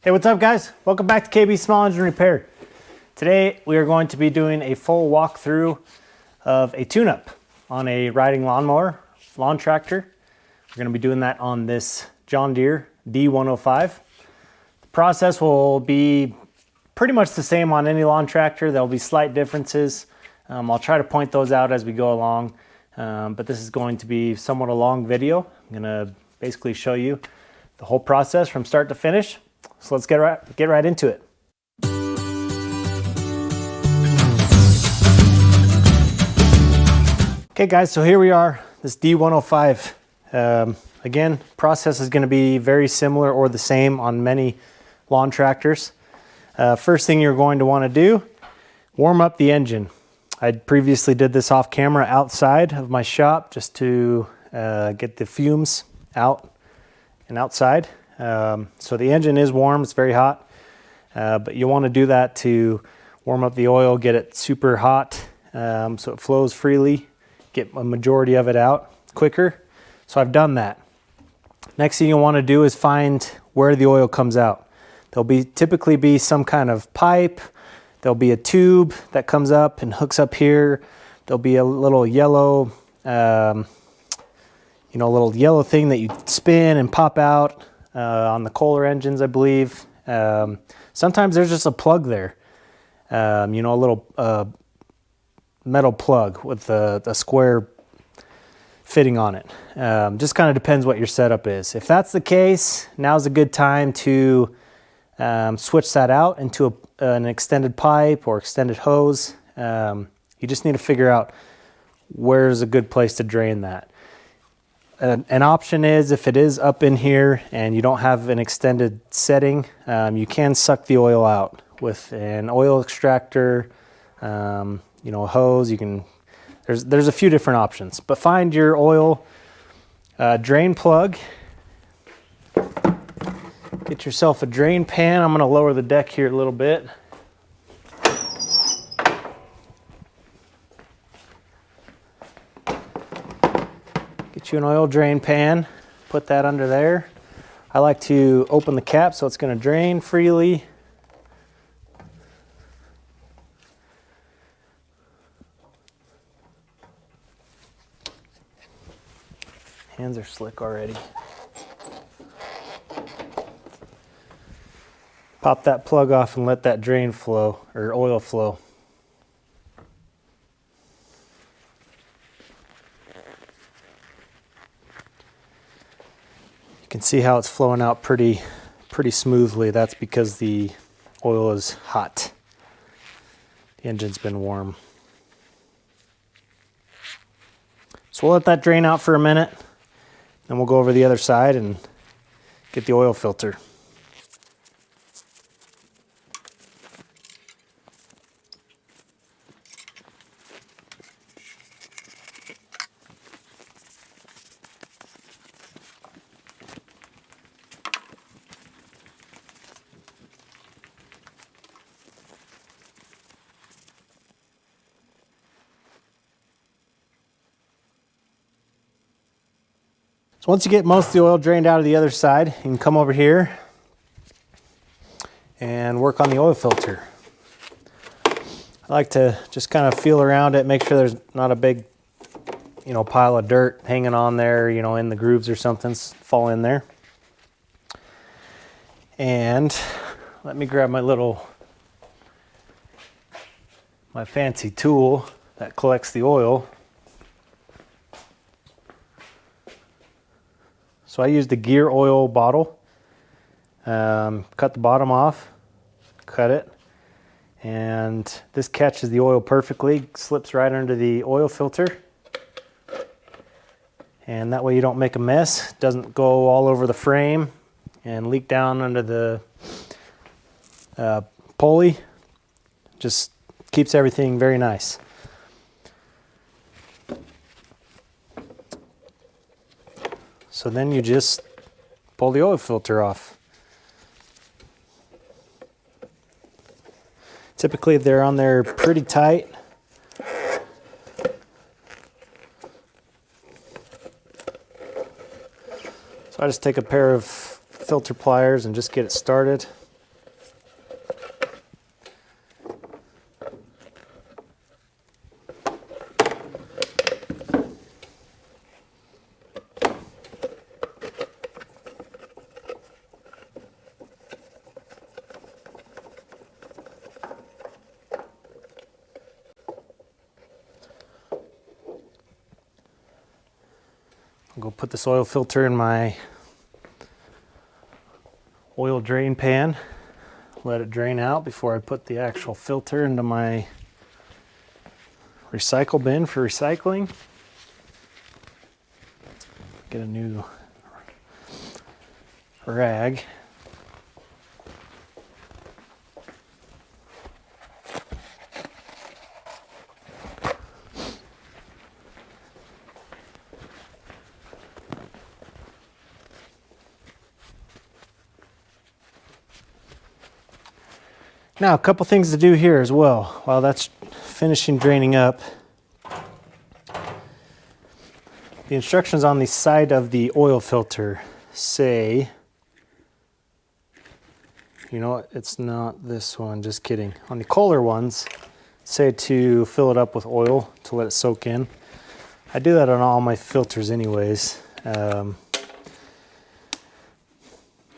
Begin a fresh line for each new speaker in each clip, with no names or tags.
Hey, what's up guys? Welcome back to KB Small Engine Repair. Today we are going to be doing a full walkthrough of a tune-up on a riding lawnmower, lawn tractor. We're going to be doing that on this John Deere D105. The process will be pretty much the same on any lawn tractor. There'll be slight differences. I'll try to point those out as we go along, but this is going to be somewhat a long video. I'm going to basically show you the whole process from start to finish. So let's get right into it. Okay guys, so here we are, this D105. Again, process is going to be very similar or the same on many lawn tractors. First thing you're going to want to do, warm up the engine. I previously did this off camera outside of my shop just to get the fumes out and outside. So the engine is warm, it's very hot, but you want to do that to warm up the oil, get it super hot so it flows freely, get a majority of it out quicker. So I've done that. Next thing you want to do is find where the oil comes out. There'll typically be some kind of pipe, there'll be a tube that comes up and hooks up here, there'll be a little yellow, little yellow thing that you spin and pop out. On the Kohler engines, I believe. Sometimes there's just a plug there, a little metal plug with a square fitting on it. Just kind of depends what your setup is. If that's the case, now's a good time to switch that out into an extended pipe or extended hose. You just need to figure out where's a good place to drain that. An option is, if it is up in here and you don't have an extended setting, you can suck the oil out with an oil extractor, a hose. There's a few different options, but find your oil drain plug. Get yourself a drain pan. I'm going to lower the deck here a little bit. Get you an oil drain pan, put that under there. I like to open the cap so it's going to drain freely. Hands are slick already. Pop that plug off and let that drain flow, or oil flow. You can see how it's flowing out pretty smoothly. That's because the oil is hot. The engine's been warm. So we'll let that drain out for a minute, then we'll go over the other side and get the oil filter. So once you get most of the oil drained out of the other side, you can come over here and work on the oil filter. I like to just kind of feel around it, make sure there's not a big, pile of dirt hanging on there, in the grooves or something, fall in there. And let me grab my fancy tool that collects the oil. So I used a gear oil bottle, cut the bottom off, cut it, and this catches the oil perfectly, slips right under the oil filter, and that way you don't make a mess, doesn't go all over the frame and leak down under the pulley, just keeps everything very nice. So then you just pull the oil filter off. Typically they're on there pretty tight. So I just take a pair of filter pliers and just get it started. I'll go put this oil filter in my oil drain pan, let it drain out before I put the actual filter into my recycle bin for recycling. Get a new rag. Now, a couple things to do here as well. While that's finishing draining up, the instructions on the side of the oil filter say, you know what, it's not this one, just kidding. On the Kohler ones, say to fill it up with oil to let it soak in. I do that on all my filters anyways,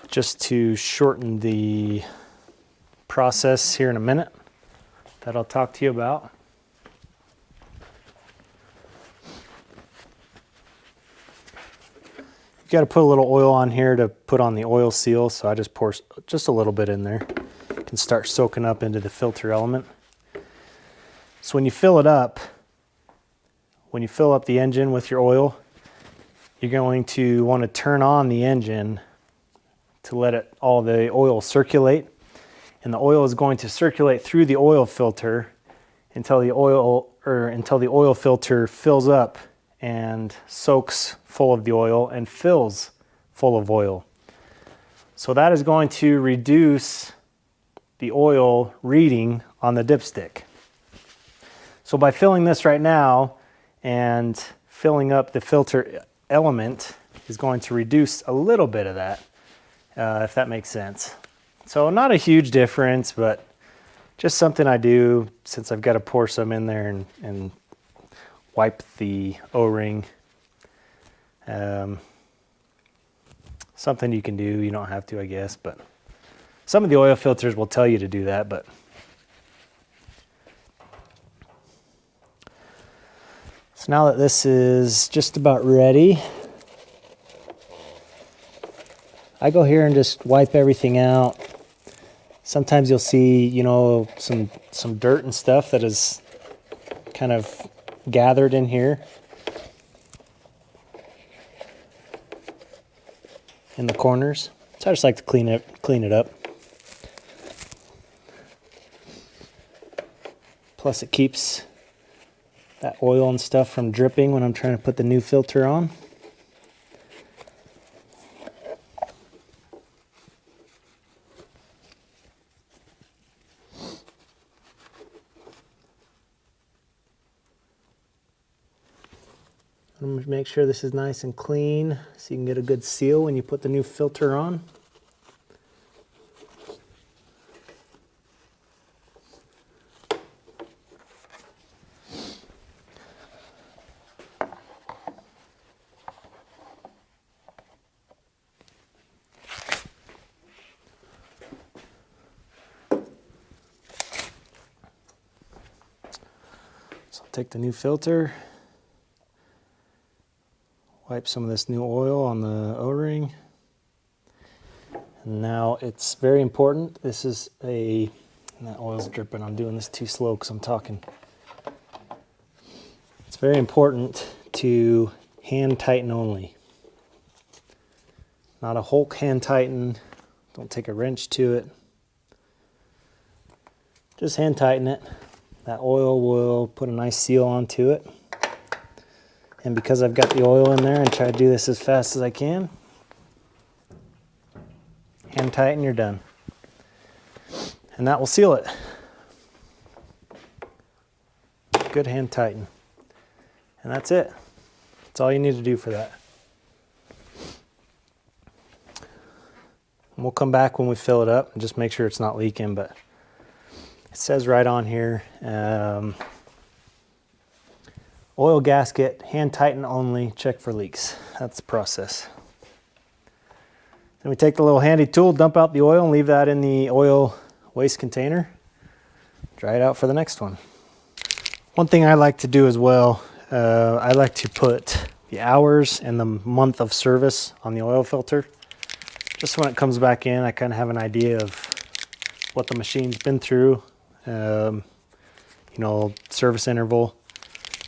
just to shorten the process here in a minute that I'll talk to you about. You got to put a little oil on here to put on the oil seal, so I just pour just a little bit in there. You can start soaking up into the filter element. So when you fill it up, when you fill up the engine with your oil, you're going to want to turn on the engine to let all the oil circulate. And the oil is going to circulate through the oil filter until the oil filter fills up and soaks full of the oil and fills full of oil. So that is going to reduce the oil reading on the dipstick. So by filling this right now and filling up the filter element is going to reduce a little bit of that, if that makes sense. So not a huge difference, but just something I do since I've got to pour some in there and wipe the O-ring. Something you can do, you don't have to, I guess, but some of the oil filters will tell you to do that, but so now that this is just about ready, I go here and just wipe everything out. Sometimes you'll see, you know, some dirt and stuff that is kind of gathered in here in the corners. So I just like to clean it up. Plus it keeps that oil and stuff from dripping when I'm trying to put the new filter on. I'm going to make sure this is nice and clean so you can get a good seal when you put the new filter on. So I'll take the new filter, wipe some of this new oil on the O-ring. And now it's very important. This is and that oil's dripping. I'm doing this too slow because I'm talking. It's very important to hand tighten only. Not a Hulk hand tighten. Don't take a wrench to it. Just hand tighten it. That oil will put a nice seal onto it. And because I've got the oil in there and try to do this as fast as I can, hand tighten, you're done. And that will seal it. Good hand tighten. And that's it. That's all you need to do for that. And we'll come back when we fill it up and just make sure it's not leaking, but it says right on here, oil gasket, hand tighten only, check for leaks. That's the process. Then we take the little handy tool, dump out the oil, and leave that in the oil waste container. Dry it out for the next one. One thing I like to do as well, I like to put the hours and the month of service on the oil filter. Just when it comes back in, I kind of have an idea of what the machine's been through, you know, service interval,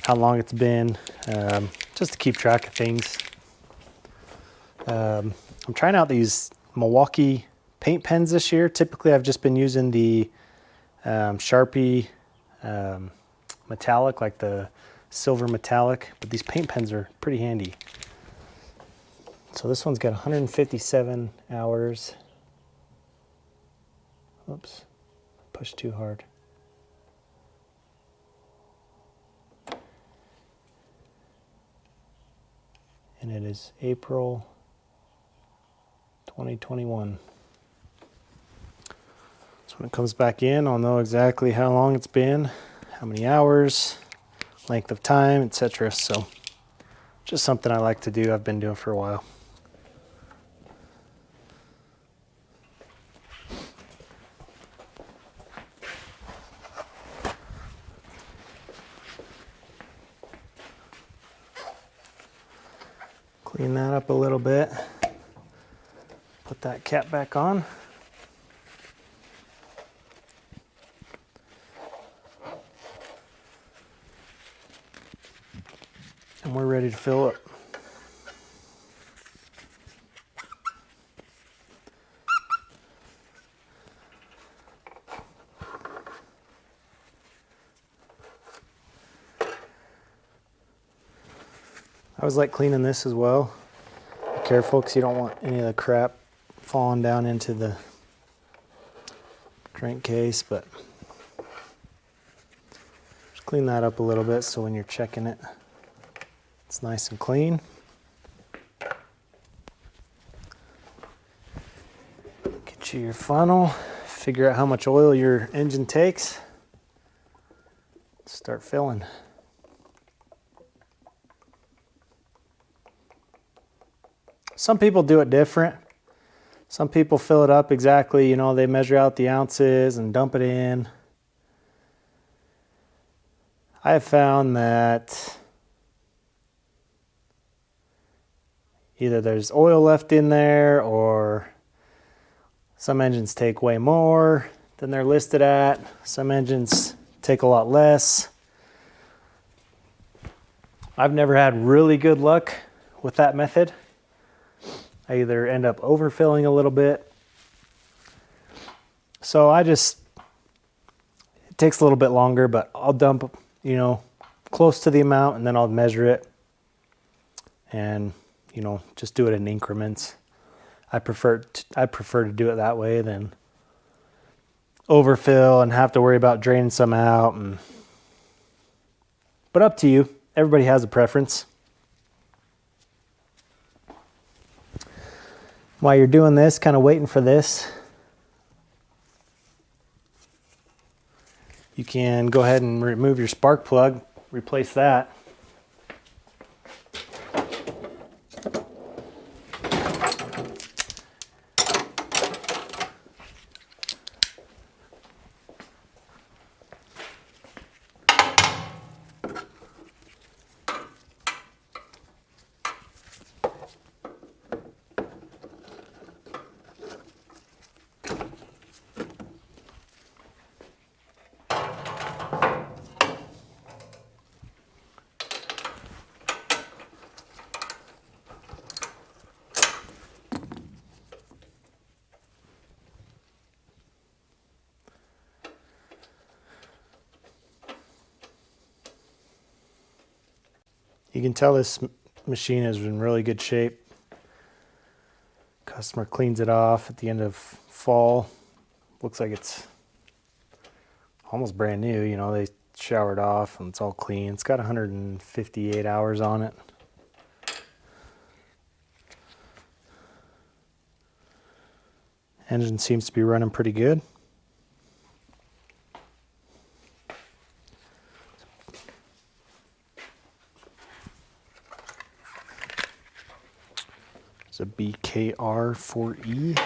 how long it's been, just to keep track of things. I'm trying out these Milwaukee paint pens this year. Typically, I've just been using the Sharpie metallic, like the silver metallic, but these paint pens are pretty handy. So this one's got 157 hours. Oops, pushed too hard. And it is April 2021. So when it comes back in, I'll know exactly how long it's been, how many hours, length of time, etc. So just something I like to do, I've been doing for a while. Clean that up a little bit. Put that cap back on. And we're ready to fill it. I always like cleaning this as well. Be careful because you don't want any of the crap falling down into the crankcase, but just clean that up a little bit so when you're checking it, it's nice and clean. Get you your funnel, figure out how much oil your engine takes, start filling. Some people do it different. Some people fill it up exactly, you know, they measure out the ounces and dump it in. I have found that either there's oil left in there or some engines take way more than they're listed at. Some engines take a lot less. I've never had really good luck with that method. I either end up overfilling a little bit. So it takes a little bit longer, but I'll dump, you know, close to the amount and then I'll measure it and, you know, just do it in increments. I prefer to do it that way than overfill and have to worry about draining some out. But up to you. Everybody has a preference. While you're doing this, kind of waiting for this, you can go ahead and remove your spark plug, replace that. You can tell this machine is in really good shape. Customer cleans it off at the end of fall. Looks like it's almost brand new. You know, they showered off and it's all clean. It's got 158 hours on it. Engine seems to be running pretty good. It's a BKR 4E.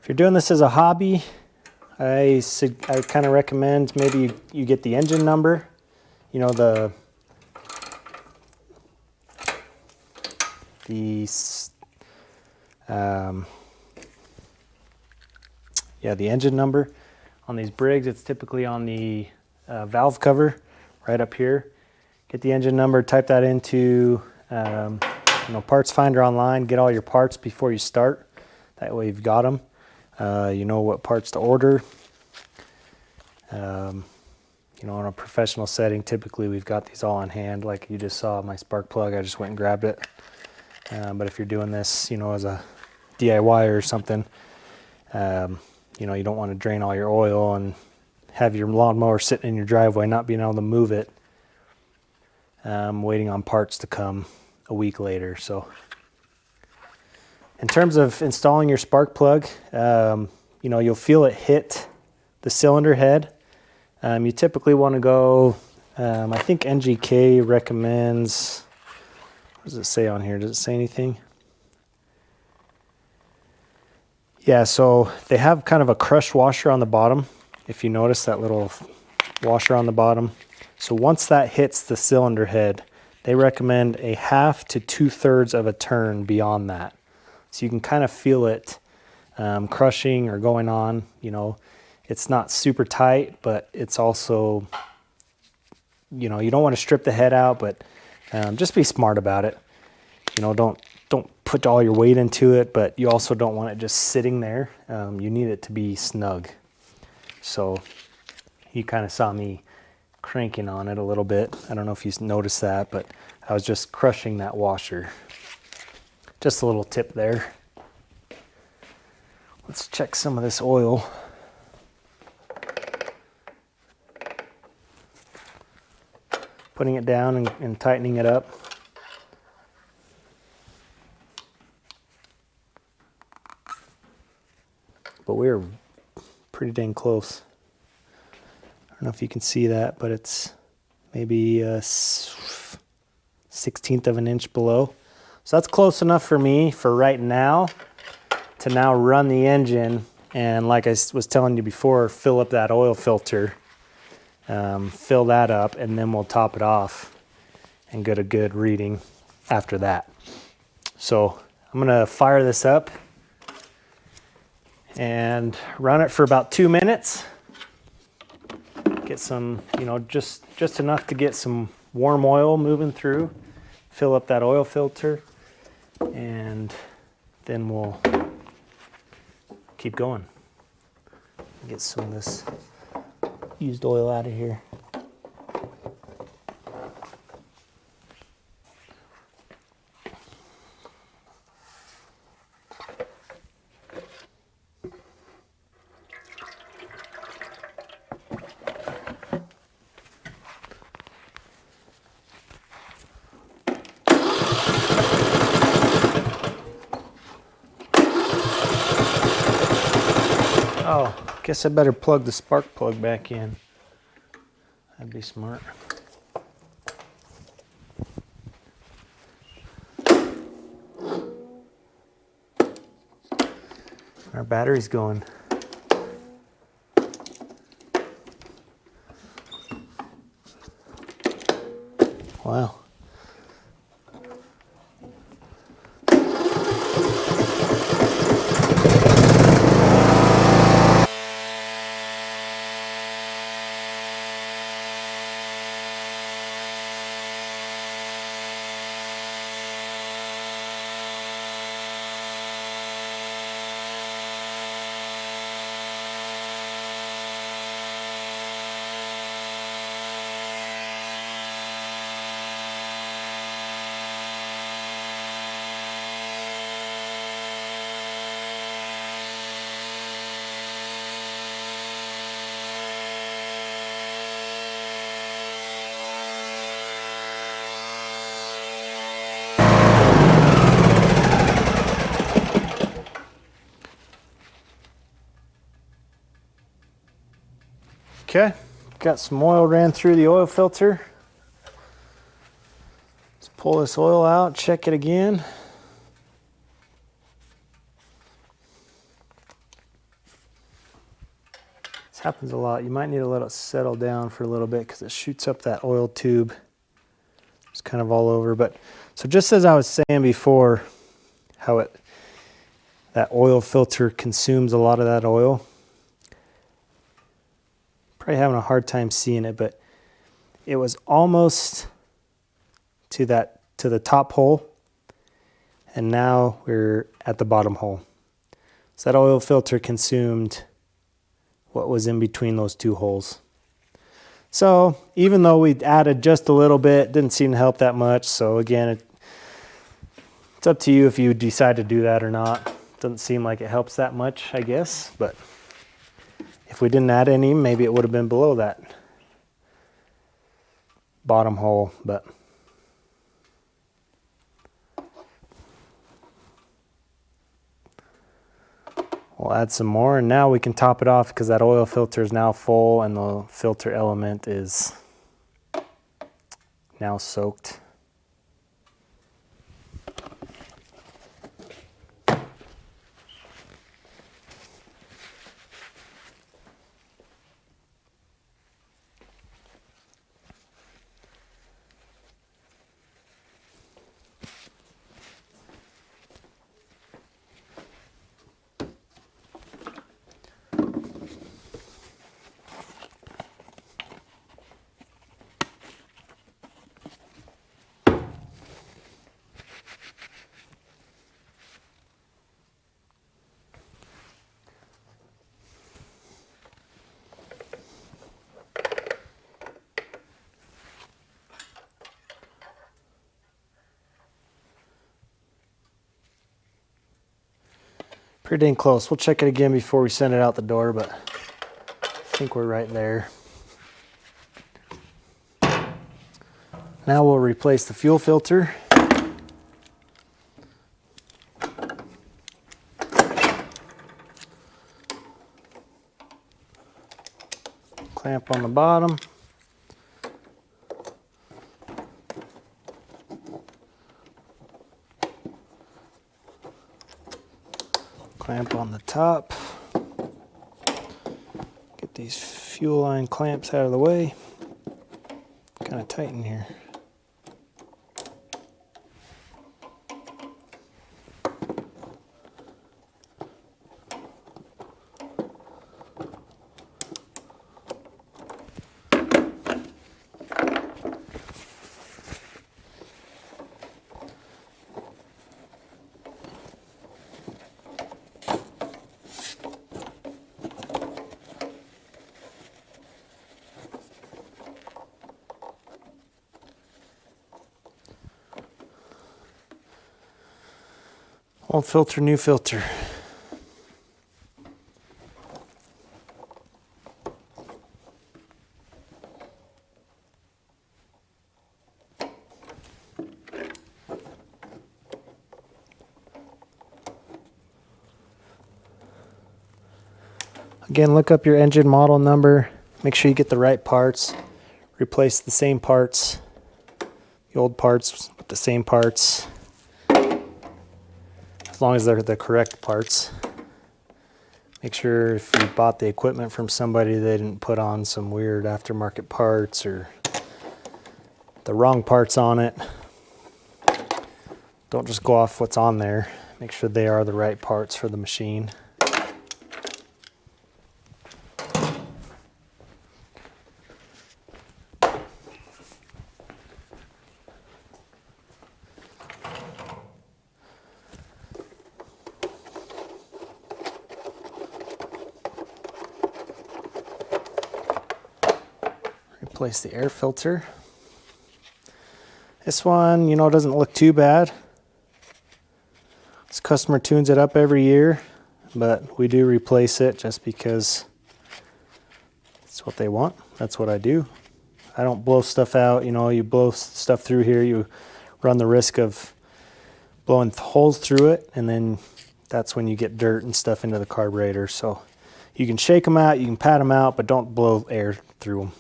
If you're doing this as a hobby, I kind of recommend maybe you get the engine number, you know, the engine number on these Briggs. It's typically on the valve cover right up here. Get the engine number, type that into you know, parts finder online, get all your parts before you start. That way you've got them. You know what parts to order. You know, in a professional setting, typically we've got these all on hand. Like you just saw my spark plug, I just went and grabbed it. But if you're doing this, you know, as a DIY or something, you know, you don't want to drain all your oil and have your lawnmower sitting in your driveway, not being able to move it, waiting on parts to come a week later. So in terms of installing your spark plug, you know, you'll feel it hit the cylinder head. You typically want to go, I think NGK recommends, what does it say on here? Does it say anything? Yeah, so they have kind of a crush washer on the bottom. If you notice that little washer on the bottom. So once that hits the cylinder head, they recommend a 1/2 to 2/3 of a turn beyond that. So you can kind of feel it crushing or going on. You know, it's not super tight, but it's also, you know, you don't want to strip the head out, but just be smart about it. You know, don't put all your weight into it, but you also don't want it just sitting there. You need it to be snug. So you kind of saw me cranking on it a little bit. I don't know if you noticed that, but I was just crushing that washer. Just a little tip there. Let's check some of this oil. Putting it down and tightening it up. But we're pretty dang close. I don't know if you can see that, but it's maybe a 1/16 of an inch below. So that's close enough for me for right now to now run the engine. And like I was telling you before, fill up that oil filter, fill that up, and then we'll top it off and get a good reading after that. So I'm gonna fire this up and run it for about 2 minutes. Get some, you know, just enough to get some warm oil moving through. Fill up that oil filter, and then we'll keep going. Get some of this used oil out of here. Oh, guess I better plug the spark plug back in. That'd be smart. Our battery's going. Wow. Okay, got some oil ran through the oil filter. Let's pull this oil out, check it again. This happens a lot. You might need to let it settle down for a little bit because it shoots up that oil tube. It's kind of all over. But so just as I was saying before, how that oil filter consumes a lot of that oil. Probably having a hard time seeing it, but it was almost to the top hole, and now we're at the bottom hole. So that oil filter consumed what was in between those two holes. So even though we added just a little bit, didn't seem to help that much. So again, it's up to you if you decide to do that or not. Doesn't seem like it helps that much, I guess, but if we didn't add any, maybe it would have been below that bottom hole, but we'll add some more, and now we can top it off because that oil filter is now full and the filter element is now soaked. Pretty dang close. We'll check it again before we send it out the door, but I think we're right there. Now we'll replace the fuel filter. Clamp on the bottom. Clamp on the top. Get these fuel line clamps out of the way. Kind of tight in here. Old filter, new filter. Again, look up your engine model number. Make sure you get the right parts. Replace the same parts, the old parts with the same parts. As long as they're the correct parts. Make sure if you bought the equipment from somebody, they didn't put on some weird aftermarket parts or the wrong parts on it. Don't just go off what's on there. Make sure they are the right parts for the machine. Replace the air filter. This one, doesn't look too bad. This customer tunes it up every year, but we do replace it just because it's what they want. That's what I do. I don't blow stuff out. You blow stuff through here, you run the risk of blowing holes through it, and then that's when you get dirt and stuff into the carburetor. So you can shake them out, you can pat them out, but don't blow air through them.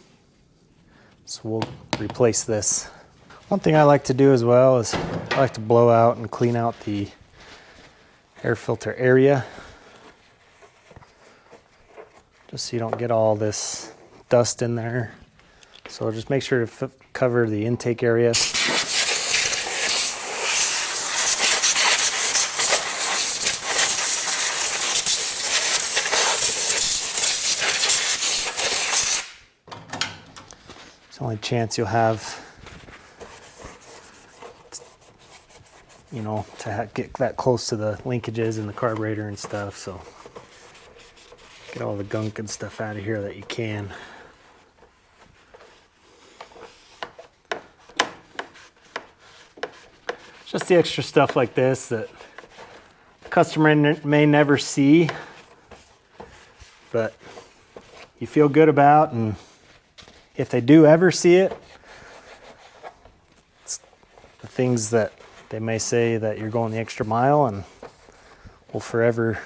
So we'll replace this. One thing I like to do as well is I like to blow out and clean out the air filter area. just so you don't get all this dust in there. So just make sure to cover the intake area. It's the only chance you'll have, you know, to get that close to the linkages in the carburetor and stuff. So get all the gunk and stuff out of here that you can. Just the extra stuff like this that the customer may never see, but you feel good about, and if they do ever see it, it's the things that they may say that you're going the extra mile, and will forever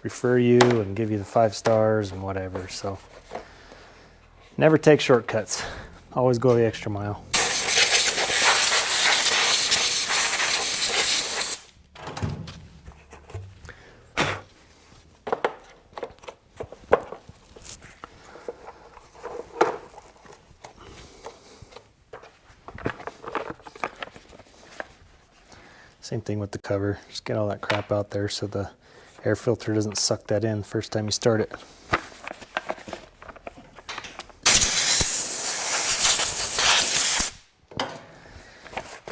refer you and give you the 5 stars and whatever. So never take shortcuts. Always go the extra mile. Same thing with the cover. Just get all that crap out there so the air filter doesn't suck that in the first time you start it.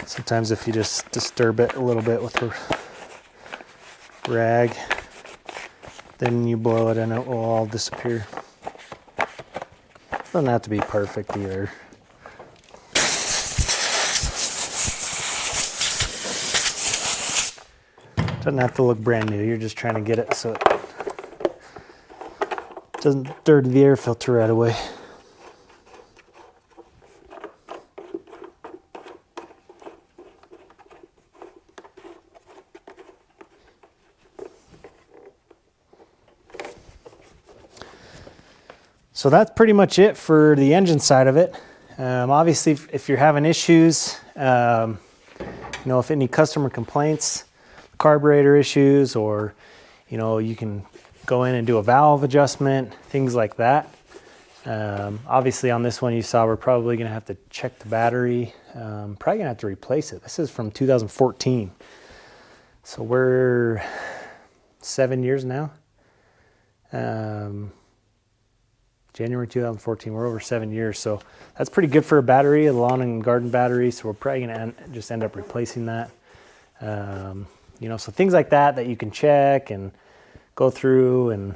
Sometimes if you just disturb it a little bit with a rag, then you blow it and it will all disappear. Doesn't have to be perfect either. Doesn't have to look brand new. You're just trying to get it so it doesn't dirty the air filter right away. So that's pretty much it for the engine side of it. Obviously, if you're having issues, you know, if any customer complaints, carburetor issues, or you know, you can go in and do a valve adjustment, things like that. Obviously on this one you saw we're probably gonna have to check the battery, probably gonna have to replace it. This is from 2014, so we're 7 years now. January 2014, we're over 7 years, so that's pretty good for a battery, a lawn and garden battery, so we're probably gonna just end up replacing that. You know, so things like that you can check and go through and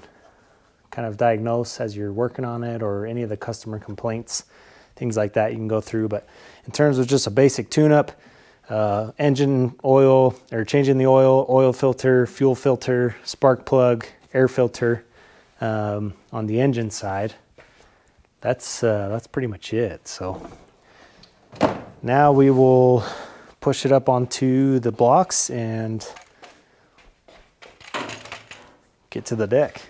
kind of diagnose as you're working on it, or any of the customer complaints, things like that you can go through. But in terms of just a basic tune-up, engine oil, or changing the oil, oil filter, fuel filter, spark plug, air filter, on the engine side, that's pretty much it. So now we will push it up onto the blocks and get to the deck.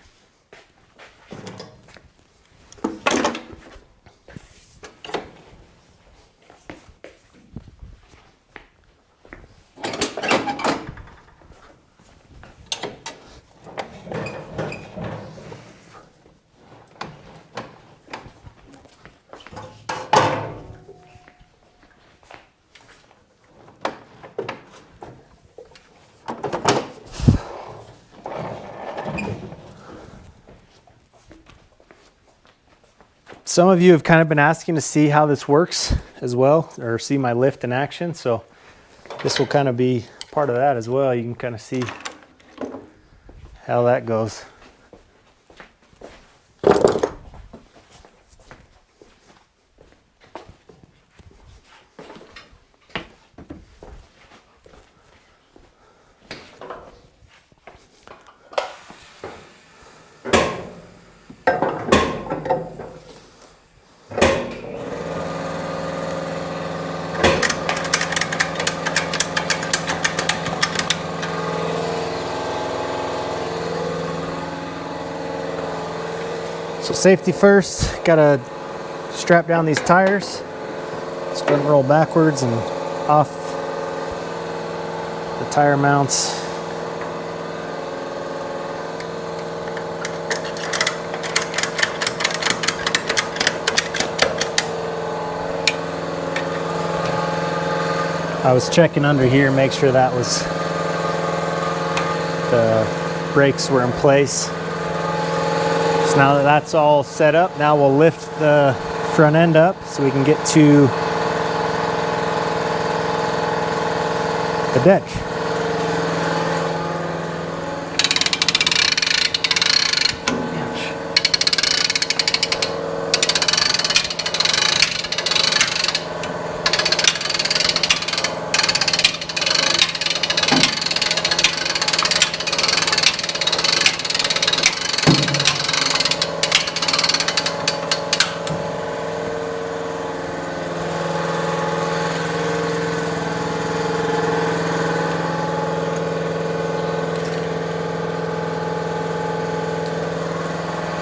Some of you have kind of been asking to see how this works as well, or see my lift in action. So this will kind of be part of that as well. You can kind of see how that goes. So safety first, gotta strap down these tires. Start and roll backwards and off the tire mounts. I was checking under here, make sure that was the brakes were in place. So now that that's all set up, now we'll lift the front end up so we can get to the deck.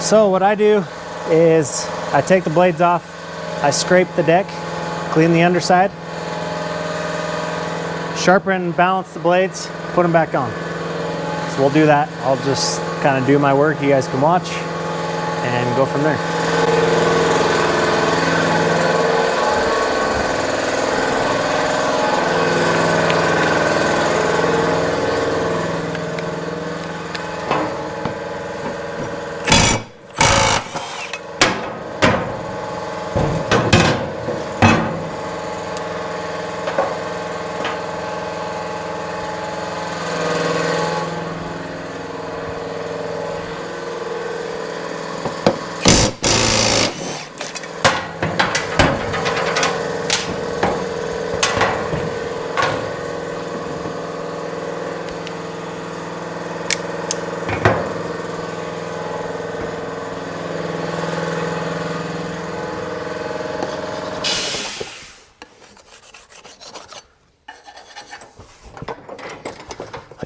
So what I do is I take the blades off, I scrape the deck, clean the underside, sharpen and balance the blades, put them back on. So we'll do that. I'll just kind of do my work. You guys can watch and go from there.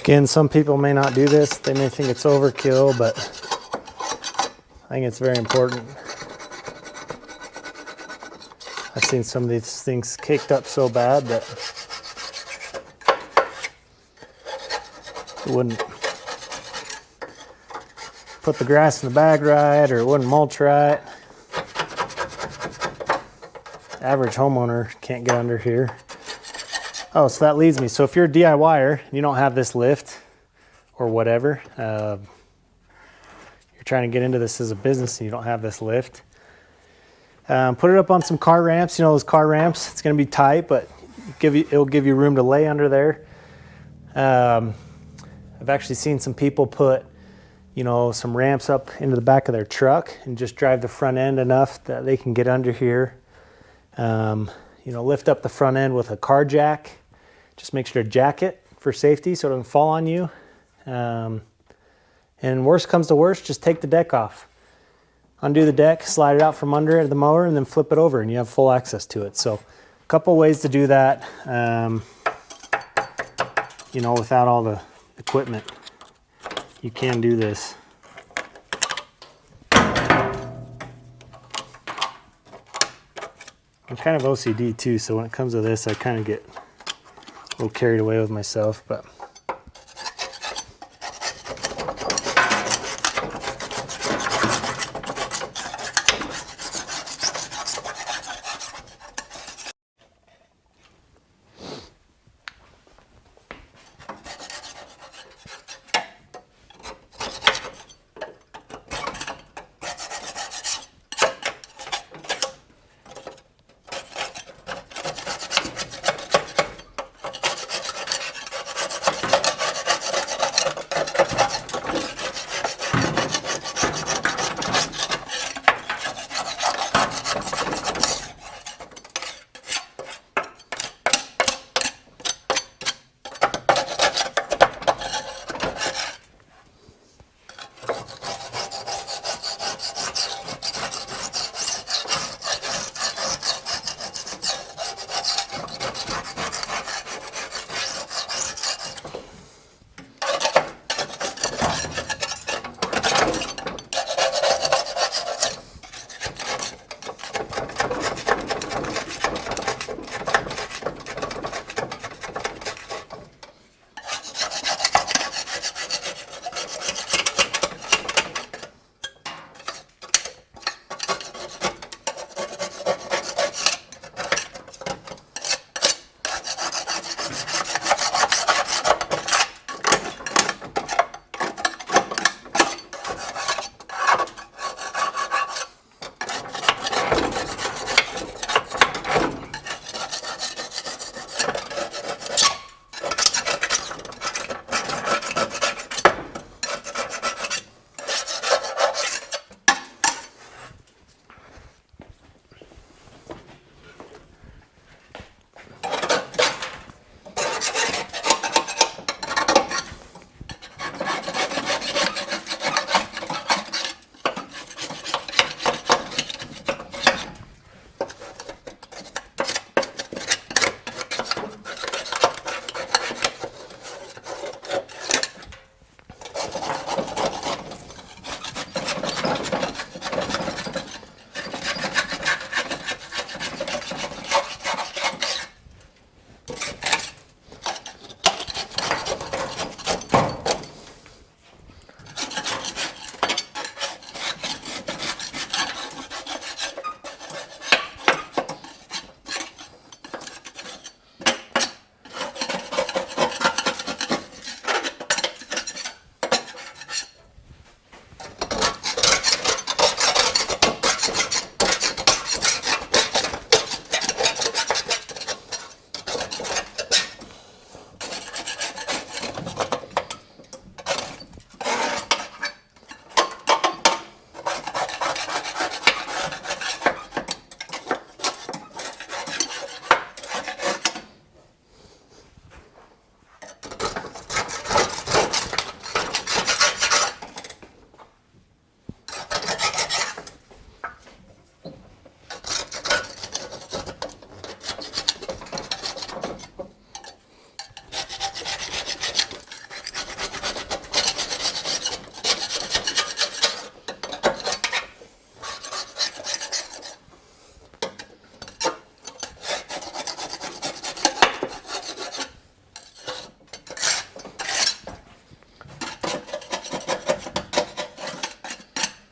Again, some people may not do this. They may think it's overkill, but I think it's very important. I've seen some of these things caked up so bad that it wouldn't put the grass in the bag right, or it wouldn't mulch right. Average homeowner can't get under here. Oh, so that leads me. So if you're a DIYer, you don't have this lift or whatever, you're trying to get into this as a business and you don't have this lift, put it up on some car ramps. You know those car ramps, it's going to be tight, but it'll give you room to lay under there. I've actually seen some people put, you know, some ramps up into the back of their truck and just drive the front end enough that they can get under here. You know, lift up the front end with a car jack. Just make sure to jack it for safety so it doesn't fall on you. And worst comes to worst, just take the deck off. Undo the deck, slide it out from under the mower, and then flip it over and you have full access to it. So a couple ways to do that, you know, without all the equipment. You can do this. I'm kind of OCD too, so when it comes to this, I kind of get a little carried away with myself, but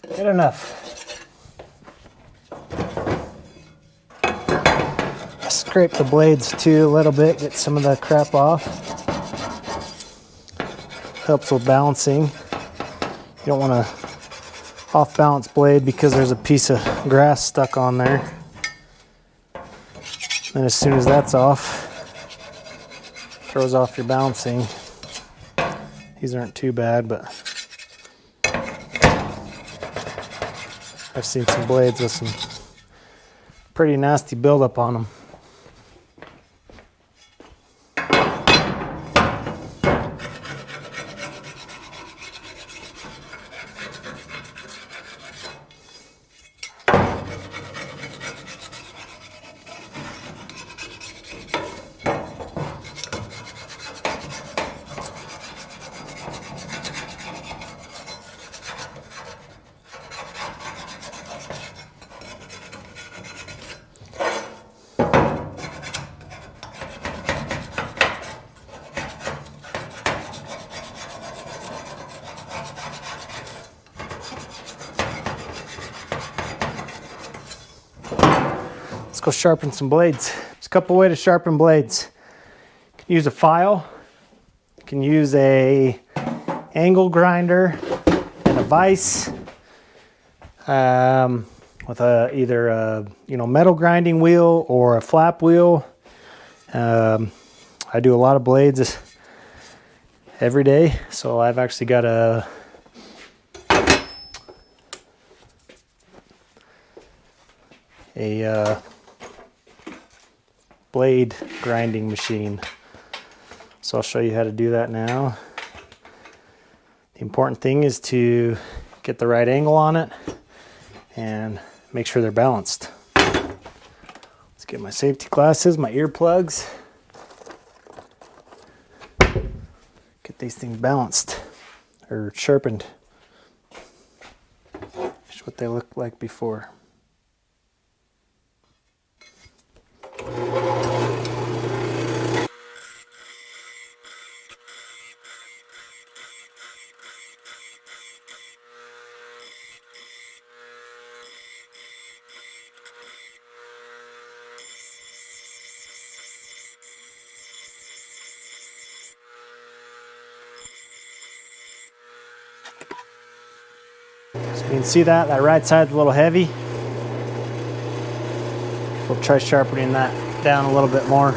Good enough. Scrape the blades too a little bit, get some of the crap off. Helps with balancing. You don't want a off balance blade because there's a piece of grass stuck on there. And as soon as that's off, throws off your balancing. These aren't too bad, but I've seen some blades with some pretty nasty buildup on them. Let's go sharpen some blades. There's a couple ways to sharpen blades. You can use a file. You can use a angle grinder and a vise with either a metal grinding wheel or a flap wheel. I do a lot of blades every day, so I've actually got a blade grinding machine. So I'll show you how to do that now. The important thing is to get the right angle on it and make sure they're balanced. Let's get my safety glasses, my earplugs. Get these things balanced or sharpened. That's what they looked like before. So you can see that right side's a little heavy. We'll try sharpening that down a little bit more.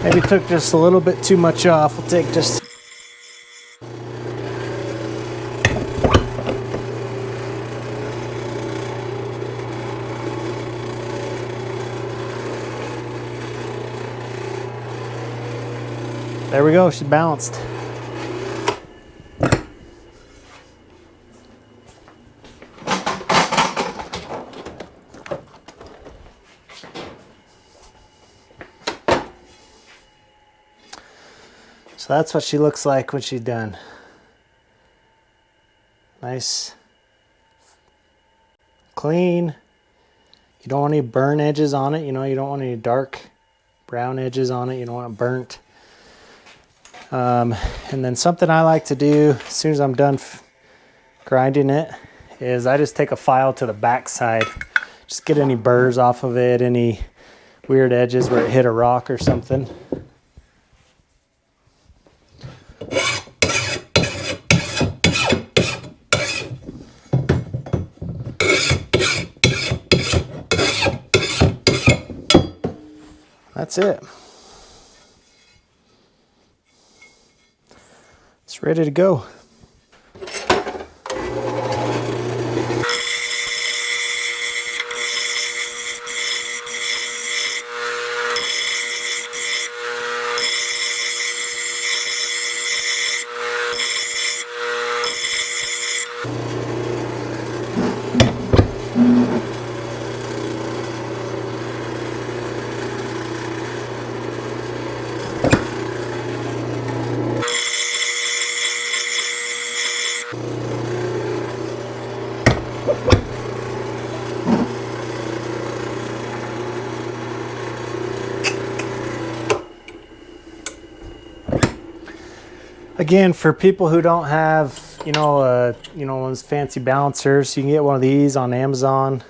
Maybe took just a little bit too much off. We'll take just there we go, she's balanced. So that's what she looks like when she's done. Nice, clean. You don't want any burn edges on it. You don't want any dark brown edges on it. You don't want it burnt. And then something I like to do as soon as I'm done grinding it is I just take a file to the back side. Just get any burrs off of it, any weird edges where it hit a rock or something. That's it. It's ready to go. Again, for people who don't have, those fancy balancers, you can get one of these on Amazon.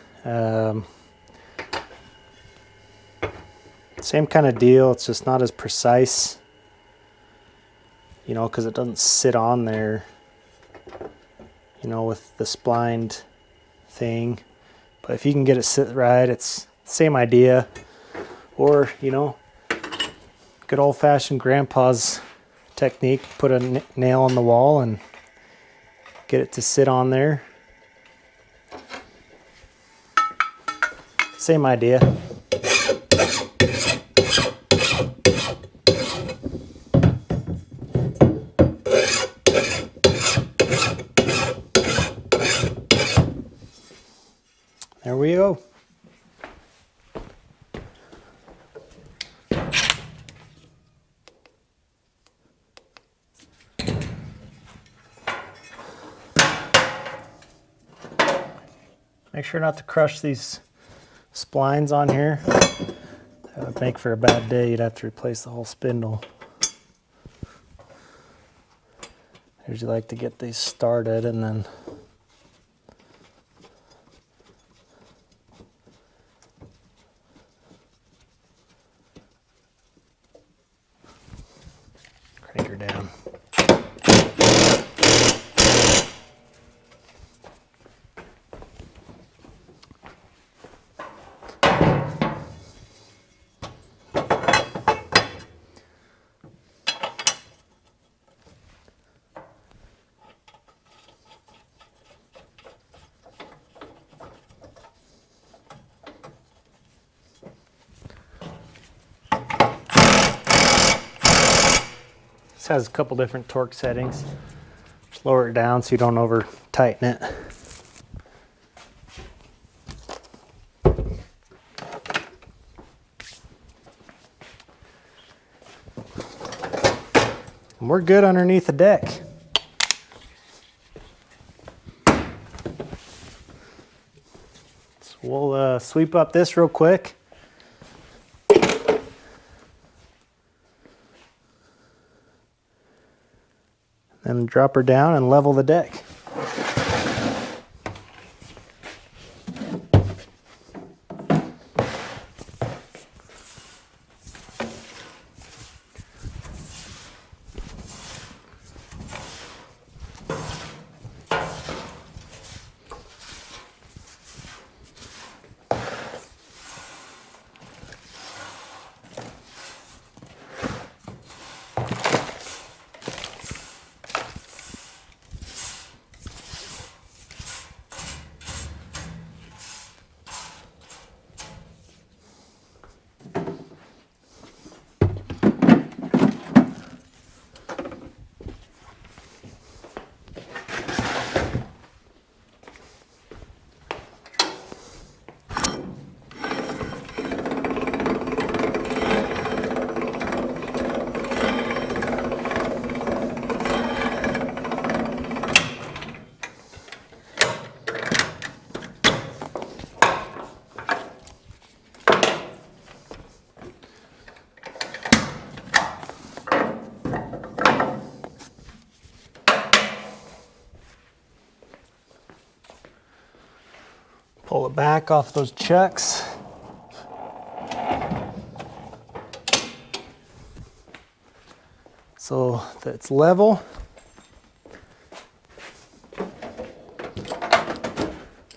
Same kind of deal. It's just not as precise, because it doesn't sit on there, with the splined thing. But if you can get it sit right, it's the same idea. Or, good old-fashioned grandpa's technique, put a nail on the wall and get it to sit on there. Same idea. There we go. Make sure not to crush these splines on here. That would make for a bad day. You'd have to replace the whole spindle. I usually like to get these started and then crank her down. This has a couple different torque settings. Just lower it down so you don't over tighten it. And we're good underneath the deck. So we'll sweep up this real quick. And drop her down and level the deck. Pull it back off those chucks. So that it's level.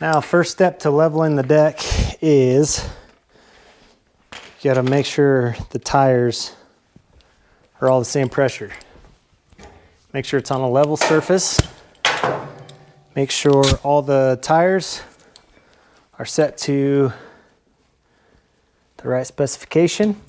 Now, first step to leveling the deck is you gotta make sure the tires are all the same pressure. Make sure it's on a level surface. Make sure all the tires are set to the right specification.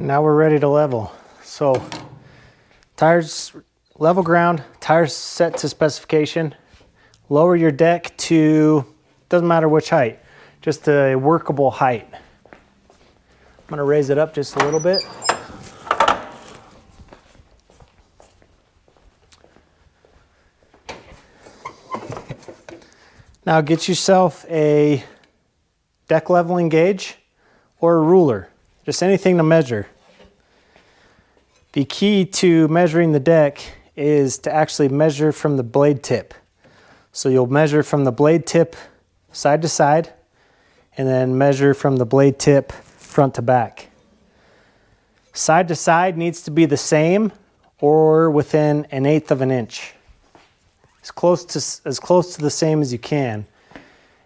Now we're ready to level. So tires, level ground, tires set to specification. Lower your deck to, doesn't matter which height, just a workable height. I'm gonna raise it up just a little bit. Now get yourself a deck leveling gauge or a ruler, just anything to measure. The key to measuring the deck is to actually measure from the blade tip. So you'll measure from the blade tip side to side, and then measure from the blade tip front to back. Side to side needs to be the same or within 1/8 of an inch. As close to the same as you can.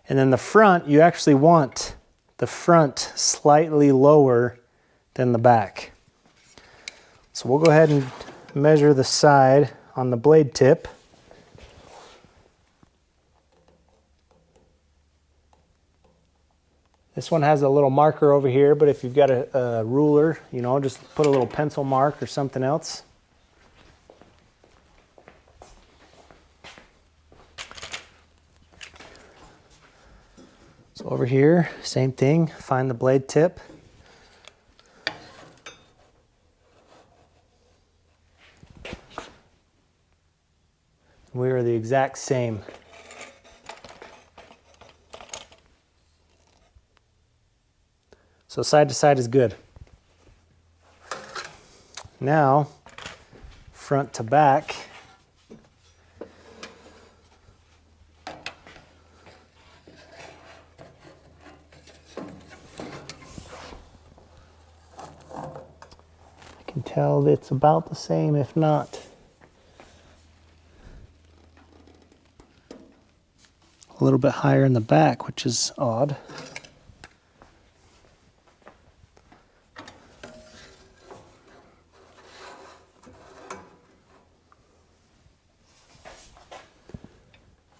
And then the front, you actually want the front slightly lower than the back. So we'll go ahead and measure the side on the blade tip. This one has a little marker over here, but if you've got a ruler, you know, just put a little pencil mark or something else. So over here, same thing, find the blade tip. We are the exact same. So side to side is good. Now, front to back. I can tell that it's about the same, if not a little bit higher in the back, which is odd.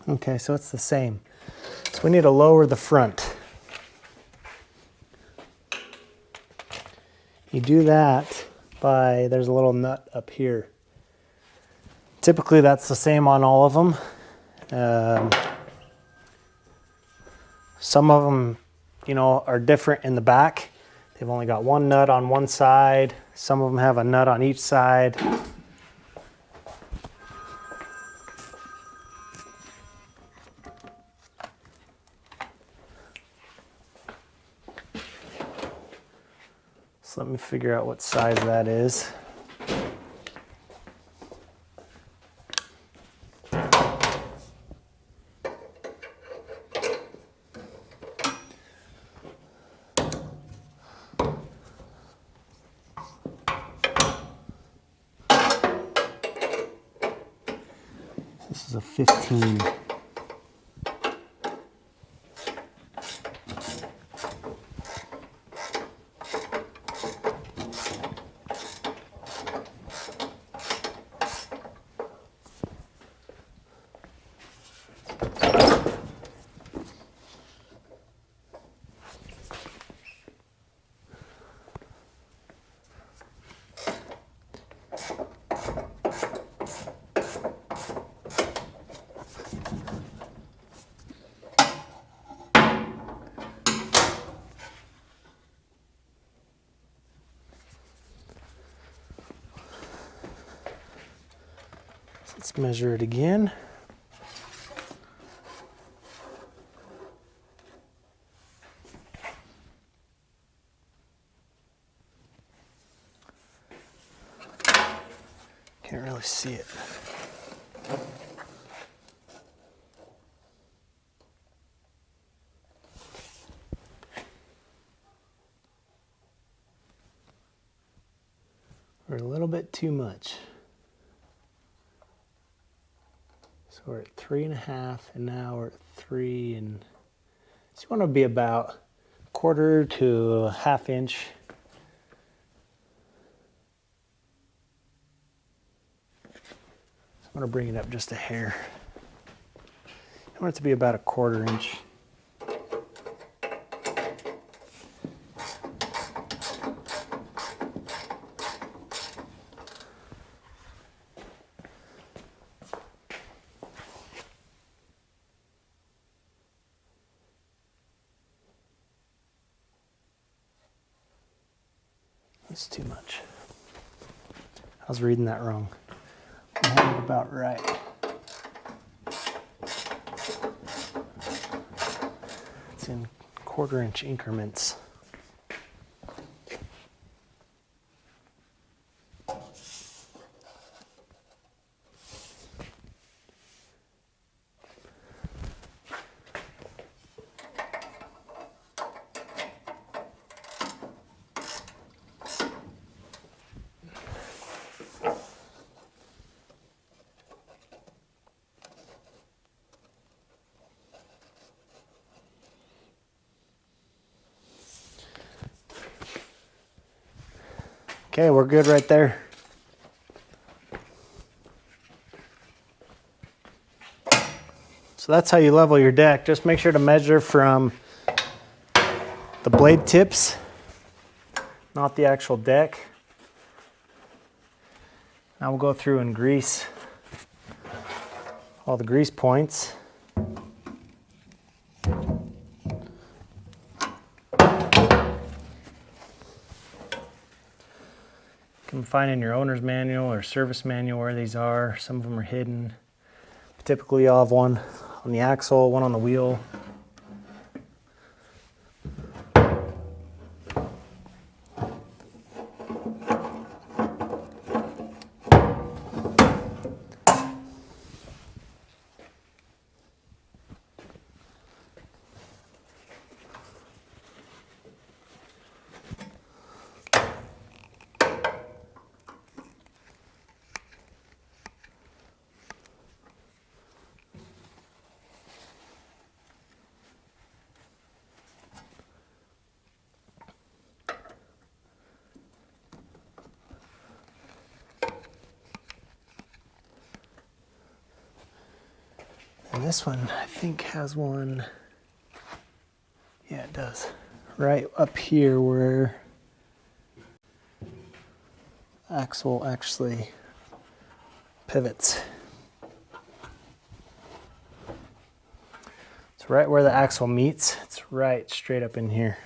Okay, so it's the same. So we need to lower the front. You do that by, there's a little nut up here. Typically that's the same on all of them. Some of them, you know, are different in the back. They've only got one nut on one side. Some of them have a nut on each side. So let me figure out what size that is. This is a 15. Let's measure it again. Can't really see it. We're a little bit too much. So we're at 3.5, and now we're at 3, and so you want to be about 1/4 to a 1/2 inch. So I'm going to bring it up just a hair. I want it to be about 1/4 inch. It's too much. I was reading that wrong. I had it about right. It's in 1/4 inch increments. Okay, we're good right there. So that's how you level your deck. Just make sure to measure from the blade tips, not the actual deck. Now we'll go through and grease all the grease points. You can find in your owner's manual or service manual where these are. Some of them are hidden. Typically you'll have one on the axle, one on the wheel. And this one, I think, has one. Yeah, it does. Right up here where the axle actually pivots. It's right where the axle meets. It's right straight up in here.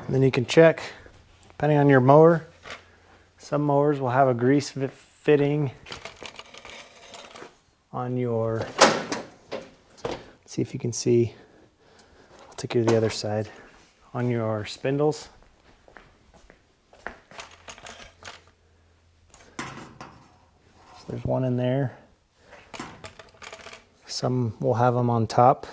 Then you can check, depending on your mower. Some mowers will have a grease fitting on your, see if you can see, I'll take you to the other side, on your spindles. So there's one in there. Some will have them on top.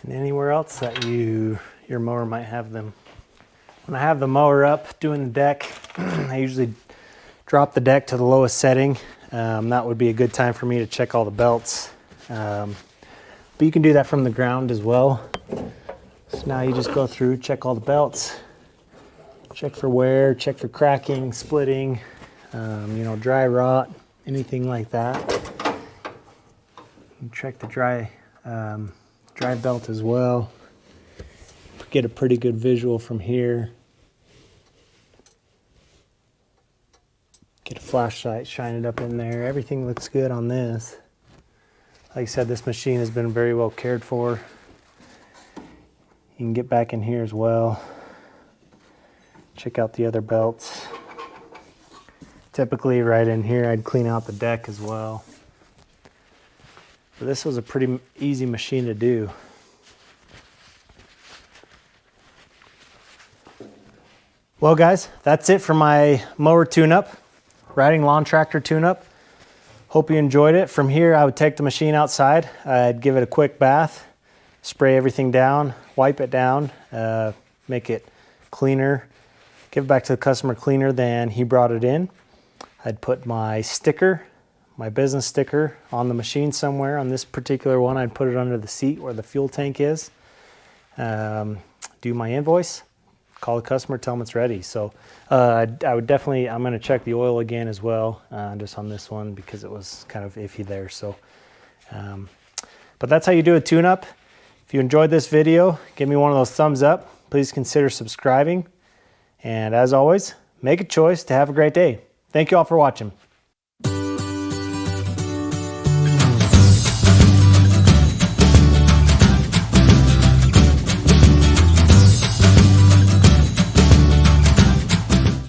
And anywhere else that your mower might have them. When I have the mower up doing the deck, I usually drop the deck to the lowest setting. That would be a good time for me to check all the belts. But you can do that from the ground as well. So now you just go through, check all the belts, check for wear, check for cracking, splitting, dry rot, anything like that. You check the dry belt as well. Get a pretty good visual from here. flashlight, shine it up in there. Everything looks good on this. Like I said, this machine has been very well cared for. You can get back in here as well. Check out the other belts. Typically right in here I'd clean out the deck as well. But this was a pretty easy machine to do. Well guys, that's it for my mower tune-up, riding lawn tractor tune-up. Hope you enjoyed it. From here I would take the machine outside, I'd give it a quick bath, spray everything down, wipe it down, make it cleaner, give it back to the customer cleaner than he brought it in. I'd put my sticker, my business sticker, on the machine somewhere. On this particular one, I'd put it under the seat where the fuel tank is. Do my invoice, call the customer, tell them it's ready. So I would definitely, I'm gonna check the oil again as well, just on this one because it was kind of iffy there. So, but that's how you do a tune-up. If you enjoyed this video, give me one of those thumbs up. Please consider subscribing. And as always, make a choice to have a great day. Thank you all for watching.